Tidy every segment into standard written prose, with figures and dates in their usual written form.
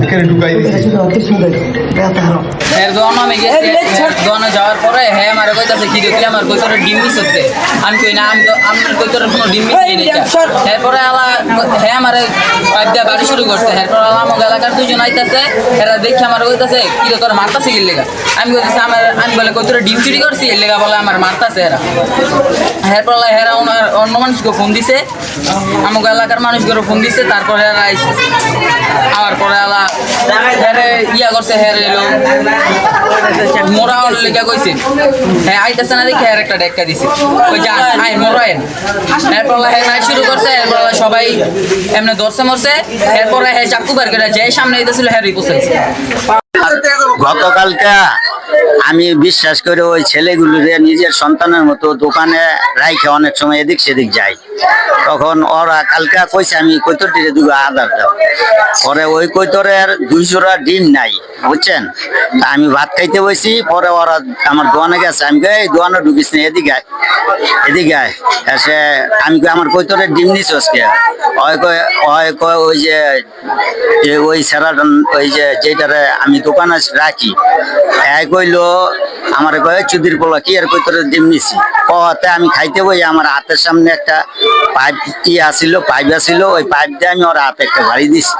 এখানে ঢুকাই যাওয়ার পরে হ্যাঁ আমার কইতাছে কি তুই আমার কই তোর ডিম মিস হচ্ছে আমি কই না আমি তো আমার কই তোর কোনো ডিম মিস নেই এরপরে আলা হ্যাঁ আমার পাইপ দিয়ে বাড়ি শুরু করছে এরপর আমার এলাকার দুজন আইতাছে এরা দেখে আমার কইতাছে কি তোর মারতাছে কি লেগা আমি কইতাছি আমার আমি বলে কই তোর ডিম চুরি করছি এর লেগা বলে আমার মারতাছে এরা এরপর এরা অন্য মানুষকে ফোন দিছে আমাকে এলাকার মানুষগুলো ফোন দিছে তারপরে এরা আইছে আবার পরে আলা হ্যারে ইয়া করছে হ্যাঁ এলো মোরা লেগে কইছে হ্যাঁ আইতাছে না দেখে হ্যাঁ একটা ডেক্কা দিছে ওই যা আই মোরায়েন এরপর হ্যাঁ নাই শুরু করছে এরপর সবাই এমনি দর্শে মরছে এরপরে হ্যাঁ চাকু বার করে যে সামনে আইতেছিল হ্যাঁ রিপোসাইছে গতকালকে আমি বিশ্বাস করে ওই ছেলেগুলোরে নিজের সন্তানের মতো দোকানে রাইখে অনেক সময় এদিক সেদিক যাই তখন ওরা কালকে কইছে আমি কৈতরটিরে দুটো আদার দাও পরে ওই কৈতরের 2 জোড়া ডিম নাই বুঝছেন তা আমি ভাত খাইতে বসি পরে ওরা আমার দোকানে গেছে আমি এই দোকানে ঢুকিস না এদিকে আয় এসে আমি আমার কৈতরের ডিম নিস কে ওই যে ওই সেরাটন ওই যে যেটারে আমি দোকানে রাখি এক কইলো আমার কয়ে চুদির পোলা কি আর কৈতরের ডিম নিছি কতে আমি খাইতে বই আমার হাতের সামনে একটা পাইপ পাইপ আসিল ওই পাইপ দিয়ে আমি ওর হাতে একটা বাড়ি দিছি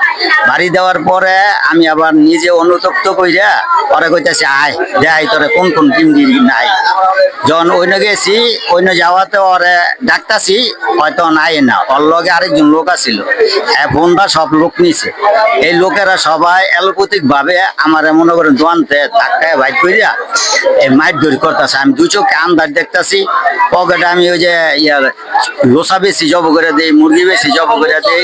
বাড়ি দেওয়ার পরে আমি আবার নিজে অনুতপ্ত কইরা ওরা কইতাছি আয় যাই তোরে কোন কোন ডিম দিবি নাই যখন অন্য গেছি অন্য যাওয়াতে ওরে ডাকতাছি হয়তো নাই না ওর লগে আরেকজন লোক আছিল হ্যাঁ বোনরা সব লোক নিছে এই লোকেরা সবাই অ্যালোপ্যাথিক ভাবে আমার মনে করেন দোয়ানতে ধাক্কায় বাইট করিয়া এই মাইট ধরি করতেছে আমি 2 চোখে আন্দাজ দেখতেছি পকেটে আমি ওই যে লোসা বেশি জব করে দেই মুরগি বেশি জব করে দেই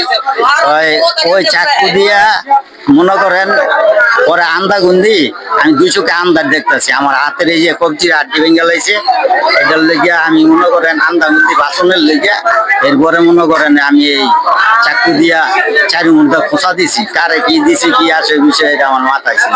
ওই চাকু দিয়া মনে করেন পরে আন্দা গুন্দি আমি 2 চোখে আন্দাজ দেখতেছি আমার হাতের এই যে কবজির হাড্ডি ভেঙে লাইছে এটার লেগে আমি মনে করেন আন্দা গুন্দি বাসনের লেগে এরপরে মনে করেন আমি এই চাকু দিয়া 4 মুন্ডা খোঁচা দিছি কারে কি দিছি কি আসে বিষয় এটা আমার মাথায় ছিল।